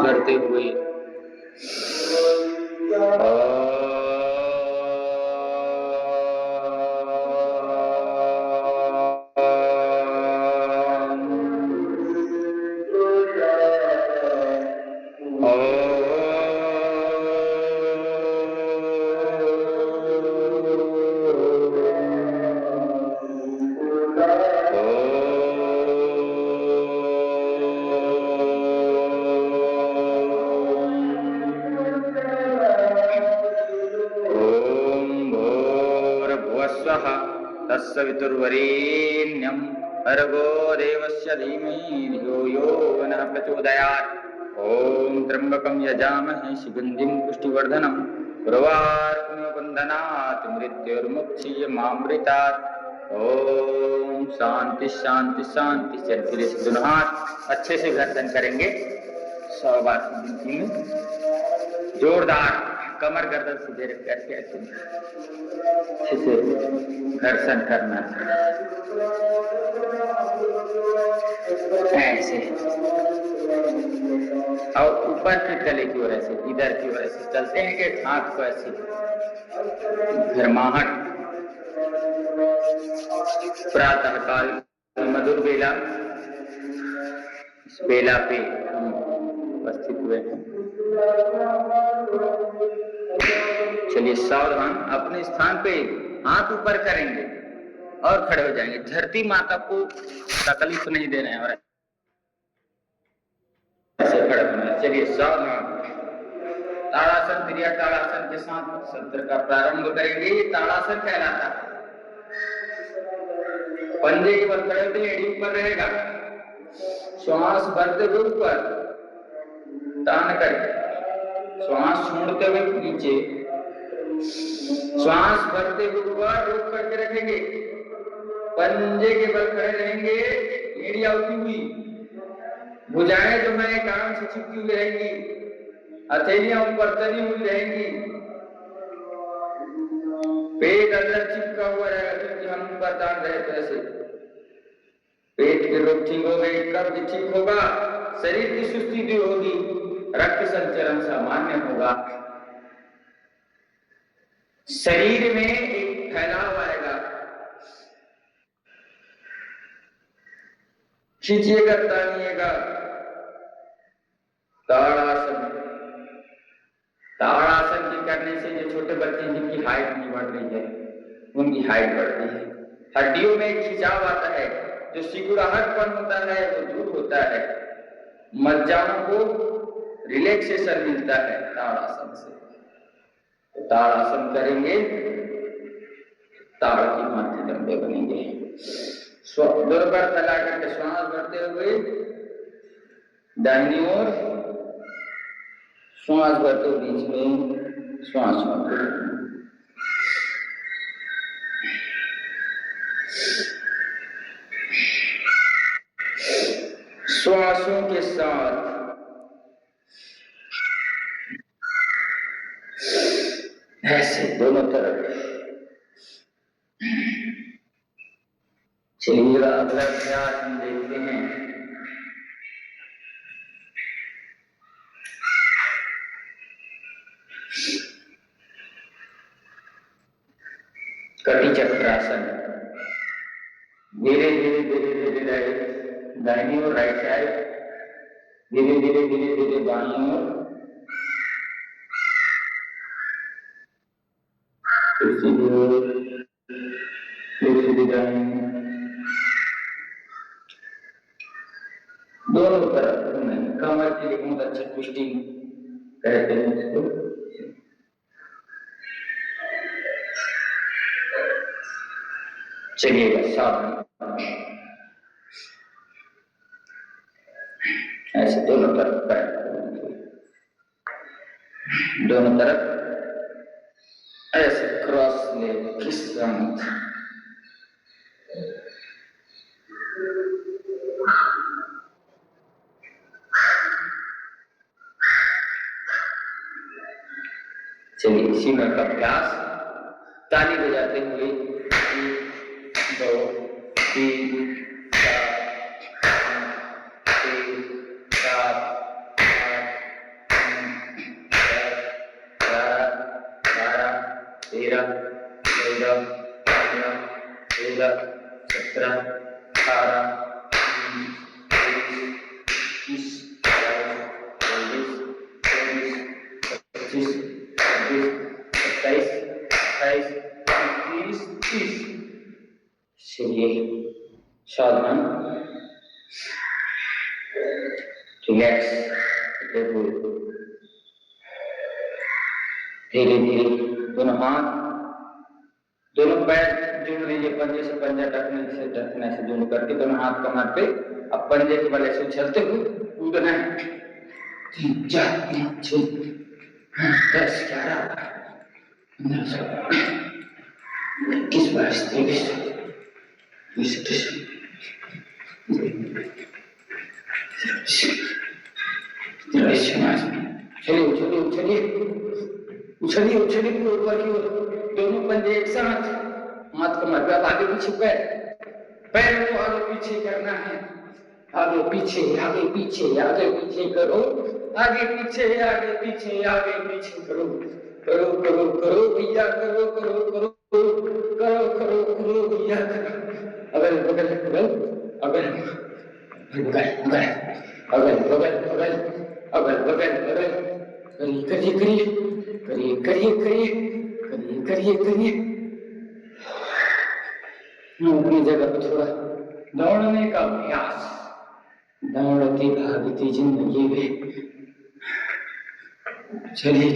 भरते हुए तत्सवितुर्वरेण्यं भर्गो देवस्य धीमहि धियो यो नः प्रचोदयात्। ओम त्र्यंबकं यजामहे सुगंधिं पुष्टिवर्धनं उर्वारुकमिव मृत्युर्मुक्षीयमामृतात्। ओम शांति शांति शांति। चलिए दोनों हाथ अच्छे से घर्षण करेंगे 100 बार गिनती में, जोरदार कमर गर्दन सीधे रख करके अच्छे से घर्षण करना ऐसे, और ऊपर के तले की ओर ऐसे, इधर की ओर ऐसे चलते हैं कि हाथ को ऐसे घरमाहट। प्रातः काल मधुर बेला, इस बेला पे उपस्थित हुए हैं। चलिए सावधान, अपने स्थान पे हाथ ऊपर करेंगे और खड़े हो जाएंगे। धरती माता को तकलीफ नहीं दे रहे हैं और ऐसे खड़े होना। चलिए सावधान, ताड़ासन क्रिया ताड़ासन के साथ सत्र का प्रारंभ करेंगे। ताड़ासन कहलाता है। पंजे के बल खड़े होते हैं, एड़ी ऊपर रहेगा, श्वास भरते हुए ऊपर तान करके, श्वास छोड़ते हुए नीचे, श्वास भरते हुए ऊपर रोक करके रखेंगे। पंजे के बल खड़े रहेंगे, एड़ियां उठी हुई, भुजाएं जो है कान से चिपकी हुई रहेंगी, हथेलियां ऊपर तली हुई रहेंगी, पेट अंदर चिपका हुआ रहेगा क्योंकि हम ऊपर तान रहे थे। ऐसे पेट के रोग ठीक हो गए, कब्ज ठीक होगा, शरीर की सुस्ती दूर होगी, रक्त संचरण सामान्य होगा, शरीर में एक फैलाव आएगा, खींचिएगा तानिएगा। ताड़ासन, ताड़ासन के करने से जो छोटे बच्चे जिनकी हाइट नहीं बढ़ रही है उनकी हाइट बढ़ रही है। हड्डियों में एक खिंचाव आता है, जो सिकुड़ाहटपन होता है वो दूर होता है, मज्जाओं को रिलैक्सेशन मिलता है ताड़ासन से। तो ताड़ासन करेंगे, ताड़ की माथे लंबे बनेंगे। दुर्बर तला करके श्वास भरते हुए दाहिनी ओर, श्वास भरते हुए बीच में, श्वास छोड़ते हुए श्वासों के साथ ऐसे दोनों तरफ। चलिए अगला अभ्यास हम देखते हैं। कटी चक्रासन। धीरे धीरे धीरे धीरे राइट, दाहिनी ओर राइट साइड, धीरे धीरे धीरे धीरे बाईं ओर, सीधी ओर, सीधी दाईं, दोनों तरफ। कमर के लिए बहुत अच्छा पुष्टिंग कहते हैं इसको। चलिएगा सावधान, ऐसे दोनों तरफ पैर, दोनों तरफ ऐसे क्रॉस ले खिसकाना। चलिए इसी में का अभ्यास ताली बजाते हुए 1 2 3 4 5 6 7 8 13, 14, 15, 16, 17, 18, 19, 20, 21, 22, 23, 24, 25, 26, 27, 28, 29, 30. चलिए सावधान, रिलैक्स, धीरे धीरे दोनों हाथ, दोनों पैर जोड़ लीजिए, पंजे से पंजा टकने से जोड़ करके दोनों हाथ कमर पे, अब पंजे के बल ऐसे उछलते हुए कूदना है। 3, 4, 5, 6, 10, 11, 15, 21, 22, 23, 24, 25, चलिए उछलिए उछलिए उछलिए उछलिए ऊपर की ओर, दोनों पंजे एक साथ, हाथ कमर पे, अब आगे पीछे पैर को आगे पीछे करना है, आगे पीछे करो, आगे पीछे करो, करो भैया, करो भैया, अगल बगल करिए। अपनी जगह पर थोड़ा दौड़ने का अभ्यास, दौड़ती भागती जिंदगी में। चलिए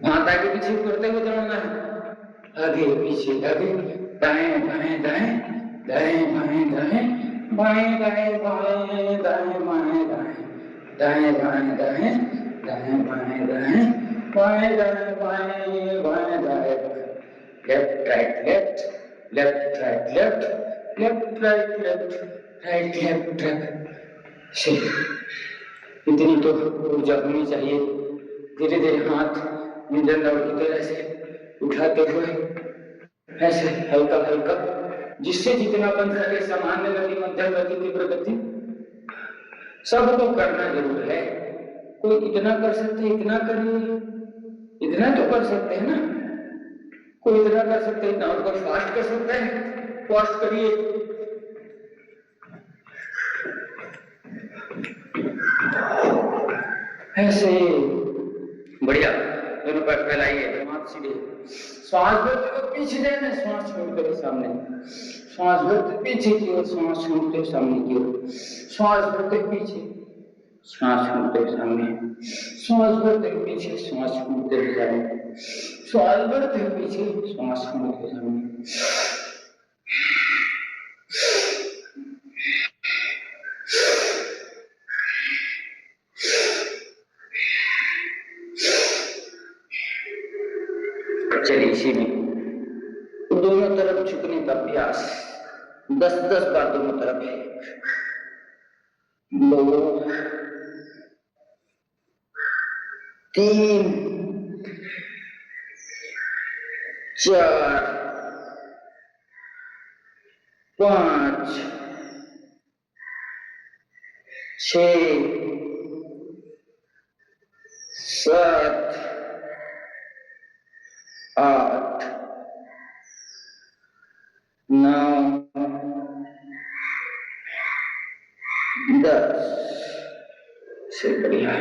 हाथ आगे पीछे करते हुए दौड़ना है, आगे पीछे, दाएं बाएं, बाएं बाएं, दाएं बाएं, बाएं बाएं, दाएं बाएं, दाएं बाएं, दाएं बाएं, बाएं दाएं, left right left, left right left, left right left, right left right. इतनी तो ऊर्जा होनी चाहिए। धीरे धीरे हाथ इंजन दौड़ की तरह से उठाते हुए ऐसे हल्का हल्का, जिससे जितना बन सके, सामान्य गति, मध्यम गति, तीव्र गति, सबको करना जरूर है। कोई इतना कर सकते हैं, इतना करिए, इतना तो कर सकते हैं ना, कोई इतना कर सकते हैं, और कोई फास्ट कर सकता है, फास्ट करिए। ऐसे बढ़िया, दोनों पैर फैलाइए, हाथ सीधे, श्वास भरते हुए पीछे जाना, श्वास छोड़ते हुए सामने, श्वास भरते पीछे की ओर, श्वास छोड़ते हुए सामने की ओर, श्वास भरते पीछे, श्वास छोड़ते हुए सामने, श्वास भरते पीछे, श्वास छोड़ते हुए सामने, श्वास भरते पीछे, श्वास छोड़ते सामने। चलिए इसी में दोनों तरफ झुकने का अभ्यास, 10-10 बार दोनों तरफ है। 2, 3, 4, 5, 6, 7, 8, 9, 10 से बढ़िया।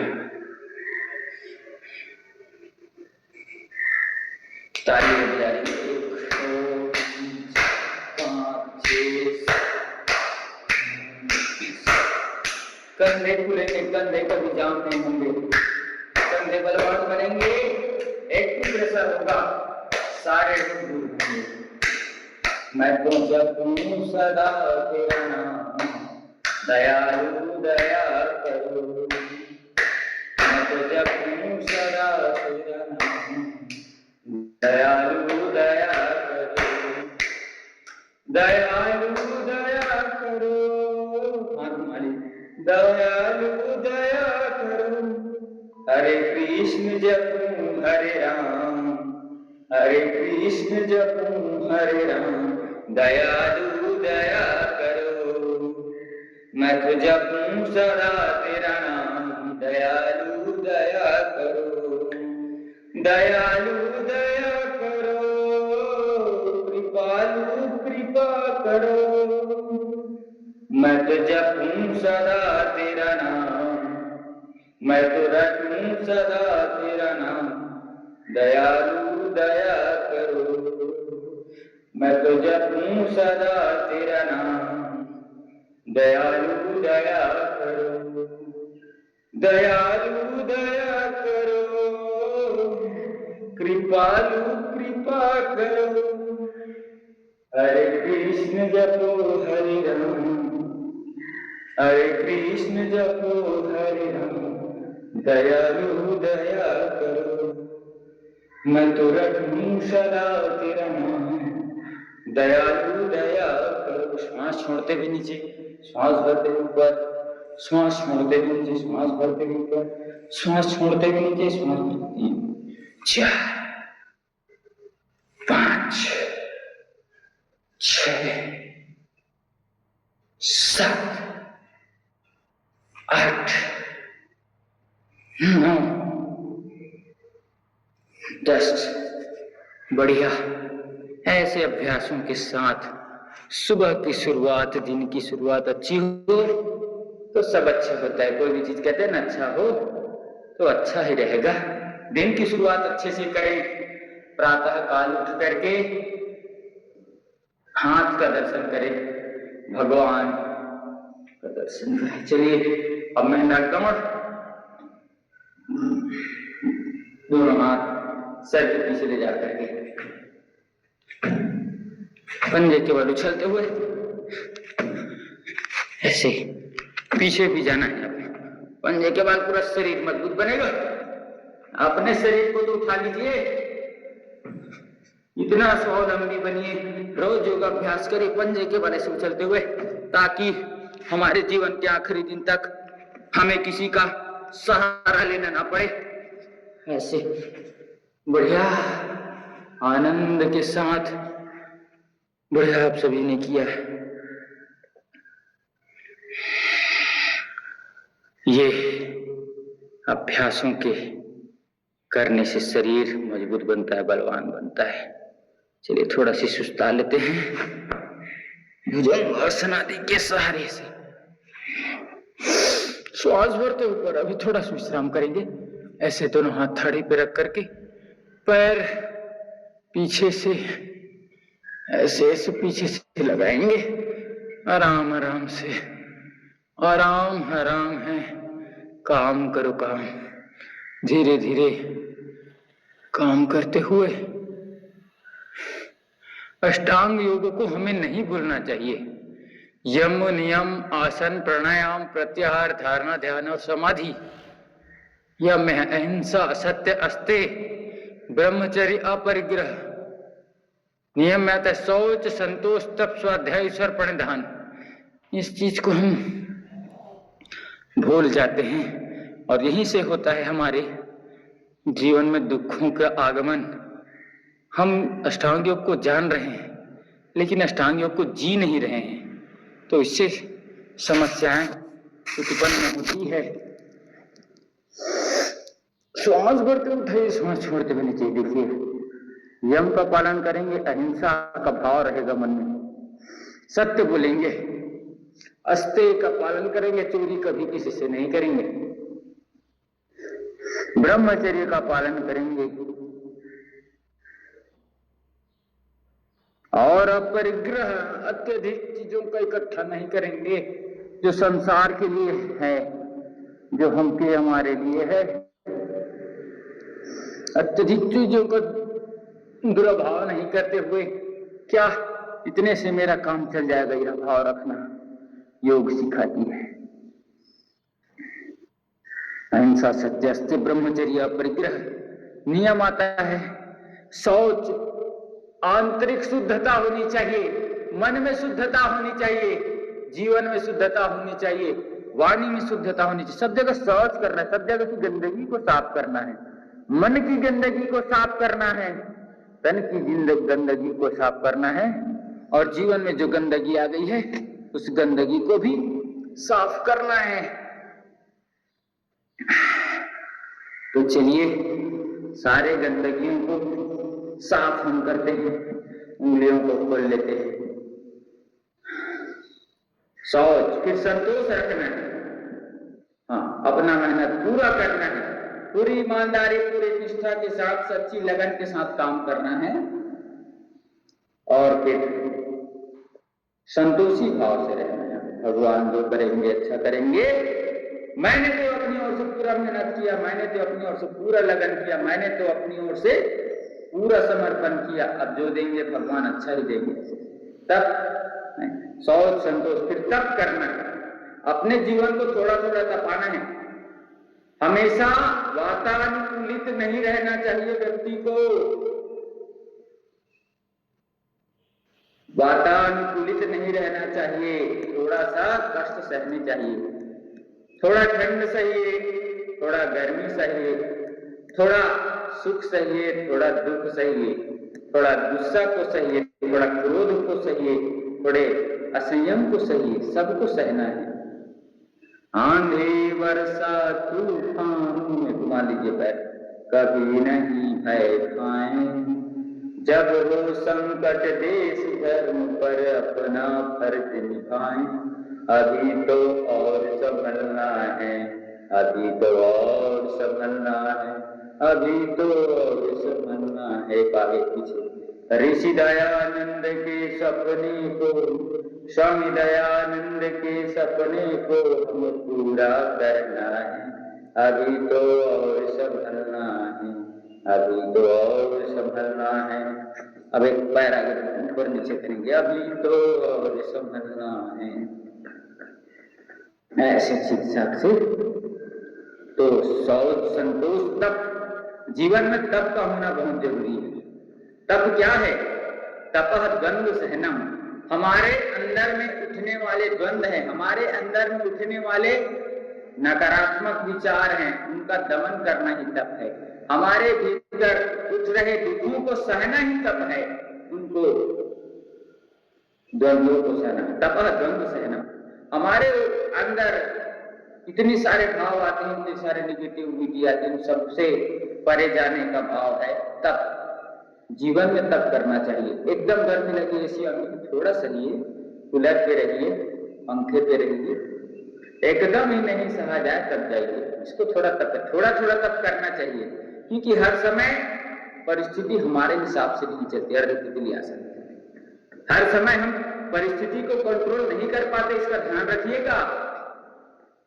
ताली बजा रही है, 1, 2, 3, 4, 5, 6, कंधे खुलेंगे, कंधे कभी जाम नहीं होंगे, कंधे बलवान बनेंगे, एक प्रेशर होगा, सारे दूर होंगे। मैं तो जपूं सदा तेरा नाम, दयालु दया करो, मैं तो जपूं सदा तेरा नाम, दयालु दया करो, दयालु दया करो, दयालु दया करो। हरे कृष्ण जपूं हरे राम, हरे कृष्ण जपूं हरे राम, दयालु दया करो, मैं तो जपूं सदा तेरा नाम, दयालु दया करो, दयालु दया करो, सदा तेरा नाम, मैं तो रटूं सदा तेरा नाम, दयालु दया करो। मैं तो जपूं सदा तेरा नाम, दयालु दया करो, दयालु दया करो, कृपालु कृपा करो। हरे कृष्ण जपो हरे राम, हरे कृष्ण जपो हरे राम, दयालु दया करो। मैं तो रटूं सदा तेरा नाम, दयालु दया करो। श्वास छोड़ते भी नीचे, श्वास भरते भी ऊपर, श्वास छोड़ते भी नीचे, श्वास भरते भी ऊपर, श्वास छोड़ते भी नीचे, श्वास भरते। 4 5 6 7 8 9 10। बढ़िया। ऐसे अभ्यासों के साथ सुबह की शुरुआत, दिन की शुरुआत अच्छी हो तो सब अच्छा होता है। कोई भी चीज कहते हैं ना, अच्छा हो तो अच्छा ही रहेगा। दिन की शुरुआत अच्छे से करें, प्रातः काल उठ करके हाथ का दर्शन करें, भगवान का दर्शन करें। चलिए अब मैं रखता हूं, दोनों हाथ सर के पीछे ले जा करके पंजे के बल उछलते हुए ऐसे पीछे भी जाना है। पंजे के बाद पूरा शरीर मजबूत बनेगा। अपने शरीर को तो उठा लीजिए, इतना स्वावलंबी बनिए, रोज योगाभ्यास करिए पंजे के बल से उछलते हुए, ताकि हमारे जीवन के आखिरी दिन तक हमें किसी का सहारा लेना ना पड़े। ऐसे बढ़िया आनंद के साथ बढ़िया आप सभी ने किया। ये अभ्यासों के करने से शरीर मजबूत बनता है, बलवान बनता है। चलिए थोड़ा सी सुस्ता लेते हैं भुजंग आसन आदि के सहारे से। श्वास भरते ऊपर अभी थोड़ा सा विश्राम करेंगे। ऐसे दोनों हाथ थाड़ी पे रख करके पैर पीछे से ऐसे ऐसे पीछे से लगाएंगे। आराम आराम से, आराम आराम है। काम करो काम, धीरे धीरे काम करते हुए। अष्टांग योग को हमें नहीं भूलना चाहिए। यम नियम आसन प्राणायाम प्रत्याहार धारणा ध्यान और समाधि, यम है अहिंसा सत्य अस्तेय ब्रह्मचर्य अपरिग्रह, नियम में आता है शौच संतोष तप स्वाध्याय ईश्वर प्रणिधान। इस चीज को हम भूल जाते हैं और यहीं से होता है हमारे जीवन में दुखों का आगमन। हम अष्टांग योग को जान रहे हैं लेकिन अष्टांग योग को जी नहीं रहे हैं, तो इससे समस्याएं उत्पन्न होती है। श्वास भरते उठाइए, श्वास छोड़ते हुए नीचे देखिए। यम का पालन करेंगे, अहिंसा का भाव रहेगा मन में, सत्य बोलेंगे, अस्तेय का पालन करेंगे, चोरी कभी किसी से नहीं करेंगे, ब्रह्मचर्य का पालन करेंगे और अपरिग्रह अत्यधिक चीजों का इकट्ठा नहीं करेंगे जो संसार के लिए है, जो हमके हमारे लिए है। अत्यधिक चीजों का दुर्भाव नहीं करते हुए, क्या इतने से मेरा काम चल जाएगा, यह भाव रखना योग सिखाती है। अहिंसा सत्य अस्तेय ब्रह्मचर्य अपरिग्रह। नियम आता है शौच, आंतरिक शुद्धता होनी चाहिए, मन में शुद्धता होनी चाहिए, जीवन में शुद्धता होनी चाहिए, वाणी में शुद्धता होनी चाहिए। सब जगह शौच करना है, सब जगह की गंदगी को साफ करना है, मन की गंदगी को साफ करना है, तन की गंदगी को साफ करना है, और जीवन में जो गंदगी आ गई है उस गंदगी को भी साफ करना है। तो चलिए सारे गंदगियों को साफ हम करते हैं, उंगलियों को खोल लेते हैं, शौच, फिर संतोष रखना है, हाँ अपना मेहनत पूरा करना है, पूरी ईमानदारी पूरी निष्ठा के साथ सच्ची लगन के साथ काम करना है, और फिर संतोषी भाव से रहना है। भगवान जो करेंगे अच्छा करेंगे, मैंने तो अपनी ओर से पूरा मेहनत किया, मैंने तो अपनी ओर से पूरा लगन किया, मैंने तो अपनी ओर से पूरा समर्पण किया, अब जो देंगे भगवान अच्छा ही देंगे। तब शौच संतोष, फिर तप करना है, अपने जीवन को थोड़ा थोड़ा तपाना है। हमेशा वातानुकूलित नहीं रहना चाहिए व्यक्ति को, वातानुकूलित नहीं रहना चाहिए, थोड़ा सा कष्ट सहने चाहिए, थोड़ा ठंड सहिए, थोड़ा गर्मी सहिए, थोड़ा सुख सहिए, थोड़ा दुख सहिए, थोड़ा गुस्सा को सहिए, थोड़ा क्रोध को सहिए, थोड़े असंयम को सहिए, सबको सहना है। आंधी वर्षा तूफानों में घुमा लीजिए पैर, कभी नहीं भय खाएं, जब हो संकट देश धर्म पर अपना फर्ज निभाएं, अभी तो और संभलना है, अभी तो और संभलना है, अभी तो और संभलना है। आगे पीछे ऋषि दयानंद के सपने को, स्वामी दयानंद के सपने को हम पूरा करना है, अभी तो और संभलना है, अभी तो और संभलना है। अब एक पैर आगे ऊपर नीचे करेंगे, अभी तो और संभलना है, ऐसे ठीक-ठाक से। तो शौच संतोष तप, जीवन में तप का होना बहुत जरूरी है। तप क्या है? तपः द्वंद्व सहनम, हमारे अंदर में उठने वाले द्वंद्व हैं, हमारे अंदर में उठने वाले नकारात्मक विचार हैं, उनका दमन करना ही तप है। हमारे भीतर उठ रहे दुखों को सहना ही तप है, उनको द्वंद्वों को सहना, तपः द्वंद्व सहना। हमारे अंदर इतने सारे भाव आते हैं, इतने सारे नेगेटिविटी आते हैं, सबसे परे जाने का भाव है तप। जीवन में तप करना चाहिए। एकदम गर्मी लगी ऐसी थोड़ा सहिए, कूलर पे रहिए, पंखे पे रहिए, एकदम ही नहीं सहा जाए तब जाइए, इसको थोड़ा तप, थोड़ा थोड़ा तप करना चाहिए, क्योंकि हर समय परिस्थिति हमारे हिसाब से नहीं चलती, हर आ सकती है। हर समय हम परिस्थिति को कंट्रोल नहीं कर पाते, इसका ध्यान रखिएगा।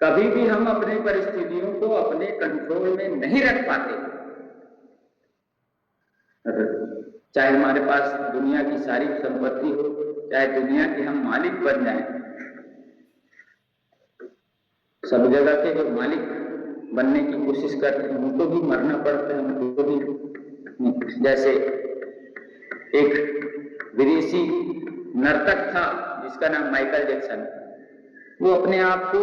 कभी भी हम अपनी परिस्थितियों को अपने कंट्रोल में नहीं रख पाते, चाहे हमारे पास दुनिया की सारी संपत्ति हो, चाहे दुनिया के हम मालिक बन जाएं, सब जगह के जो मालिक बनने की कोशिश करते हैं उनको भी मरना पड़ता है, उनको भी। जैसे एक विदेशी नर्तक था जिसका नाम माइकल जैक्सन, वो अपने आप को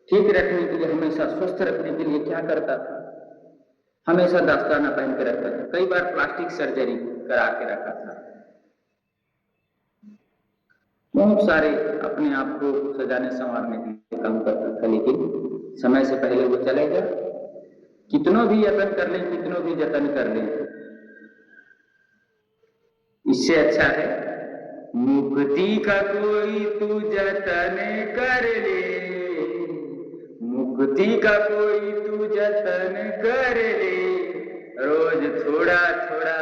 ठीक रखने के लिए, हमेशा स्वस्थ रखने के लिए क्या करता था? हमेशा दस्ताना पहन के रखता था, कई बार प्लास्टिक सर्जरी करा के रखा था, बहुत सारे अपने आप को सजाने संवारने के लिए काम करता था, लेकिन समय से पहले वो चलेगा। कितनों भी यत्न कर लें, कितनों भी जतन कर लें, इससे अच्छा है मुक्ति का कोई तू जतन कर ले, मुक्ति का कोई तू जतन कर ले, रोज थोड़ा थोड़ा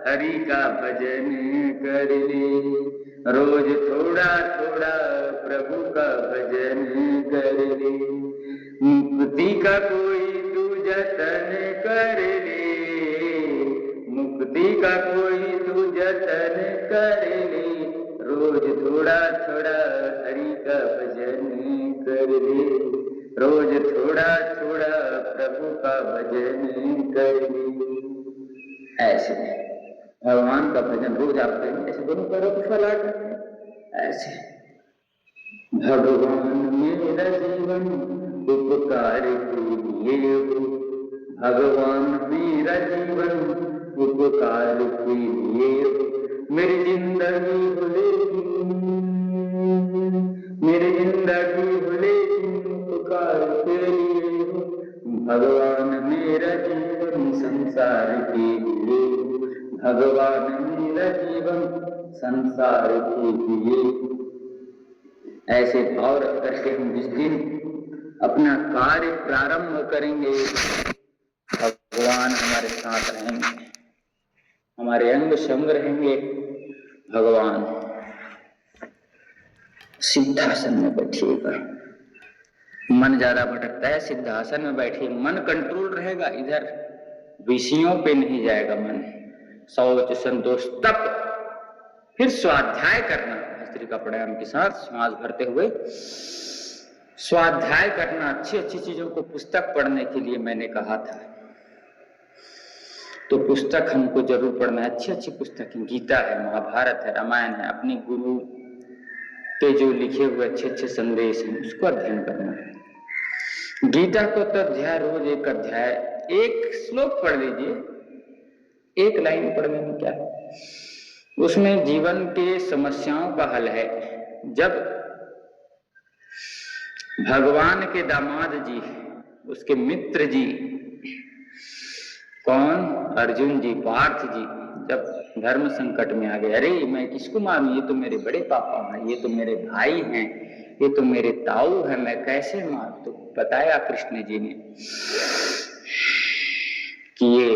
हरि का भजन कर ले, रोज थोड़ा थोड़ा प्रभु का भजन कर ले, मुक्ति का कोई तू जतन कर ले, मुक्ति का कोई तू जतन कर ले, रोज थोड़ा थोड़ा हरि का भजन कर ले, रोज थोड़ा थोड़ा प्रभु का भजन कर ले। ऐसे भगवान का भजन रोज आप करें, ऐसे दोनों पैरों को फैला कर ऐसे, भगवान मेरा जीवन उपकार के लिए हो, भगवान मेरा जीवन उपकार के लिए हो, मेरी जिंदगी हो लेकिन, मेरी जिंदगी हो लेकिन उपकार के लिए हो, भगवान मेरा जीवन संसार के लिए, भगवान मेरा जीवन संसार के लिए। ऐसे भाव रख करके हम जिस दिन अपना कार्य प्रारंभ करेंगे, भगवान हमारे साथ रहेंगे, हमारे अंग संग रहेंगे। भगवान सिद्धासन में बैठिएगा। मन ज्यादा भटकता है, सिद्धासन में बैठिए, मन कंट्रोल रहेगा, इधर विषयों पे नहीं जाएगा मन। शौच संतोष तप, फिर स्वाध्याय करना, भस्त्रिका प्राणायाम के साथ श्वास भरते हुए स्वाध्याय करना। अच्छी अच्छी चीजों को पुस्तक पढ़ने के लिए मैंने कहा था, तो पुस्तक हमको जरूर पढ़ना है। अच्छी अच्छी पुस्तक, गीता है, महाभारत है, रामायण है, अपनी गुरु के जो लिखे हुए अच्छे अच्छे संदेश हैं उसको अध्ययन करना है। गीता को तो अध्याय, रोज एक अध्याय, एक श्लोक पढ़ लीजिए, एक लाइन पढ़ने में क्या है, उसमें जीवन के समस्याओं का हल है। जब भगवान के दामाद जी, उसके मित्र जी, कौन, अर्जुन जी, पार्थ जी, जब धर्म संकट में आ गए, अरे मैं किसको मारूं, ये तो मेरे बड़े पापा हैं, ये तो मेरे भाई हैं, ये तो मेरे ताऊ हैं, मैं कैसे मारूं। तो बताया कृष्ण जी ने कि ये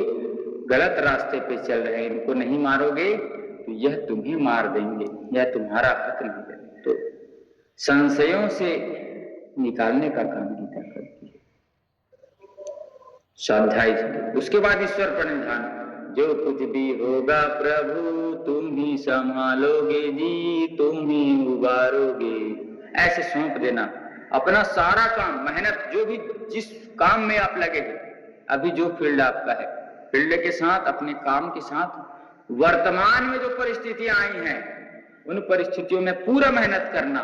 गलत रास्ते पे चल रहे हैं, इनको नहीं मारोगे तो यह तुम्हें मार देंगे, यह तुम्हारा हक नहीं है। तो संशयों से निकालने का काम गीता करती है, स्वाध्याय से। उसके बाद ईश्वर प्रणिधान, जो कुछ भी होगा प्रभु तुम ही संभालोगे जी, तुम ही उबारोगे, ऐसे सौंप देना अपना सारा काम, मेहनत, जो भी जिस काम में आप लगे हैं, अभी जो फील्ड आपका है, फील्ड के साथ, अपने काम के साथ, वर्तमान में जो परिस्थितियां आई हैं उन परिस्थितियों में पूरा मेहनत करना,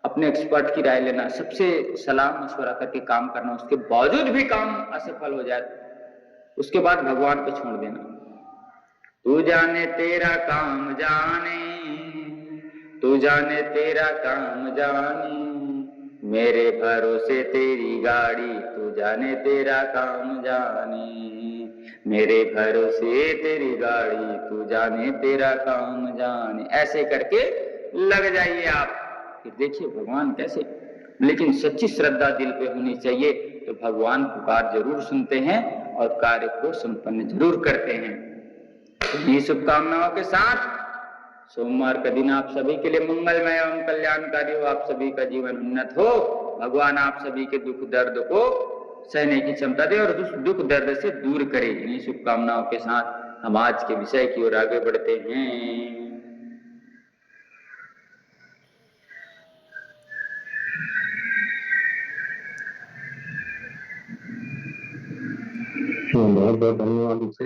अपने एक्सपर्ट की राय लेना, सबसे सलाह मशवरा करके काम करना, उसके बावजूद भी काम असफल हो जाए उसके बाद भगवान पे छोड़ देना। तू जाने तेरा काम जाने, तू जाने तेरा काम जाने, मेरे भरोसे तेरी गाड़ी, तू जाने तेरा काम जाने, मेरे भरोसे तेरी गाड़ी, तू जाने तेरा काम जाने। ऐसे करके लग जाइए आप, फिर देखिए भगवान कैसे। लेकिन सच्ची श्रद्धा दिल पे होनी चाहिए, तो भगवान पुकार जरूर सुनते हैं और कार्य को संपन्न जरूर करते हैं। इन्हीं शुभकामनाओं के साथ सोमवार का दिन आप सभी के लिए मंगलमय एवं कल्याणकारी हो, आप सभी का जीवन उन्नत हो, भगवान आप सभी के दुख दर्द को सहने की क्षमता दे और उस दुख दर्द से दूर करे। इन्हीं शुभकामनाओं के साथ हम आज के विषय की ओर आगे बढ़ते हैं। बहुत बहुत धन्यवाद।